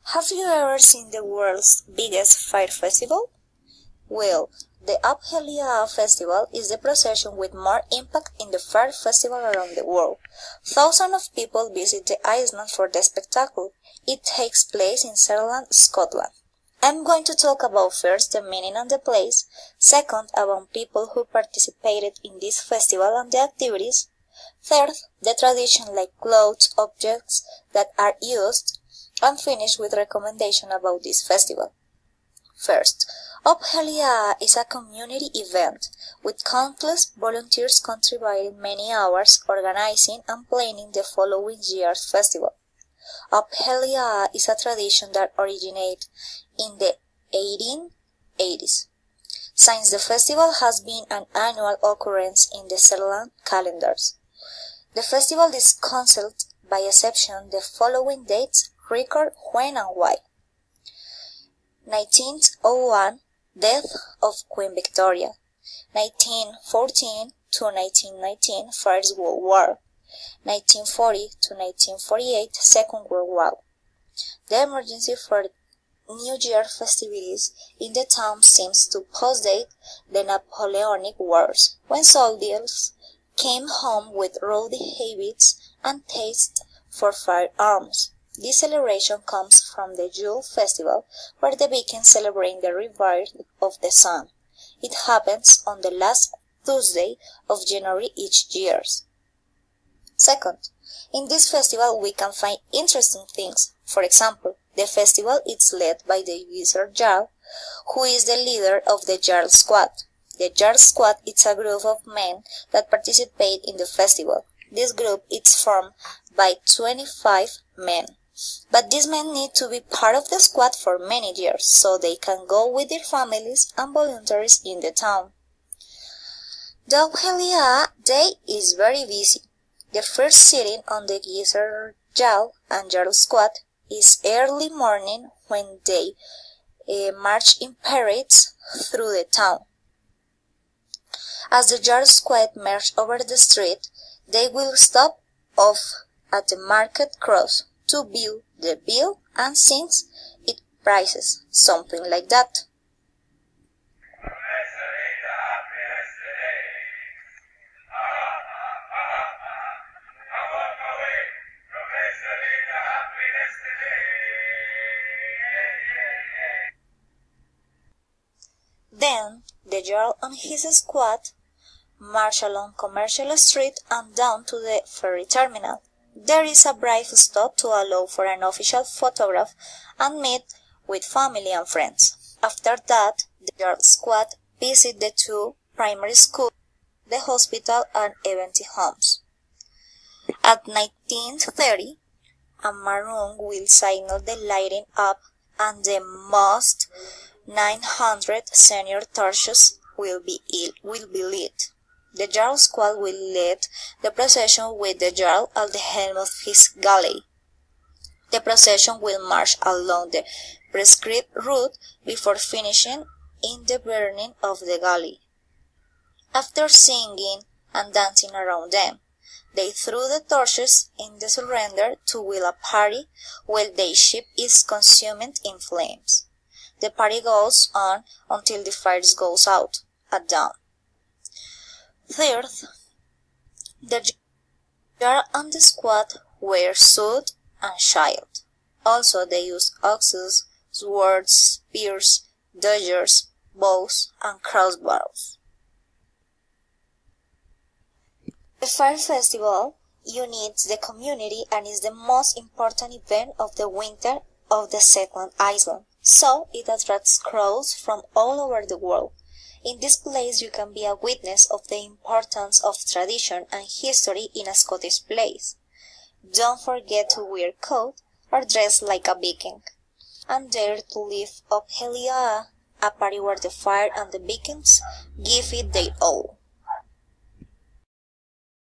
Have you ever seen the world's biggest fire festival? Well, the Helly Aa festival is the procession with more impact in the fire festival around the world. Thousands of people visit the island for the spectacle. It takes place in Sutherland, Scotland. I'm going to talk about first the meaning and the place, second about people who participated in this festival and the activities, third the tradition like clothes, objects that are used, and finish with recommendation about this festival. First, Helly Aa is a community event with countless volunteers contributing many hours organizing and planning the following year's festival. Helly Aa is a tradition that originated in the 1880s. Since the festival has been an annual occurrence in the Sutherland calendars. The festival is cancelled by exception the following dates record when and why. 1901 Death of Queen Victoria. 1914 to 1919 First World War. 1940 to 1948 Second World War. The emergency for New Year festivities in the town seems to postdate the Napoleonic Wars, when soldiers came home with rowdy habits and taste for firearms. This celebration comes from the Yule Festival, where the Vikings celebrate the rebirth of the sun. It happens on the last Tuesday of January each year. Second, in this festival we can find interesting things. For example, the festival is led by the Wizard Jarl, who is the leader of the Jarl Squad. The Jarl Squad is a group of men that participate in the festival. This group is formed by 25 men. But these men need to be part of the squad for many years, so they can go with their families and volunteers in the town. The Helly Aa day is very busy. The first sitting on the Wizard Jarl and Jarl Squad is early morning when they march in parades through the town. As the Jarl Squad march over the street, they will stop off at the market cross to view the bill and since it prices, something like that. Then the Jarl and his squad march along Commercial Street and down to the ferry terminal. There is a brief stop to allow for an official photograph and meet with family and friends. After that, the Jarl Squad visit the two primary schools, the hospital and event homes. At 19:30, a maroon will signal the lighting up and the most 900 senior torches will be lit. The Jarl Squad will lead the procession with the Jarl at the helm of his galley. The procession will march along the prescribed route before finishing in the burning of the galley. After singing and dancing around them, they threw the torches in the surrender to will a party while their ship is consumed in flames. The party goes on until the fire goes out at dawn. Third, the Jarl and the squad wear suit and shield. Also they use axes, swords, spears, daggers, bows, and crossbows. The fire festival unites the community and is the most important event of the winter of the Shetland Island, so it attracts crowds from all over the world. In this place you can be a witness of the importance of tradition and history in a Scottish place. Don't forget to wear coat or dress like a Viking, and dare to live up Helly Aa, a party where the fire and the Vikings give it their all.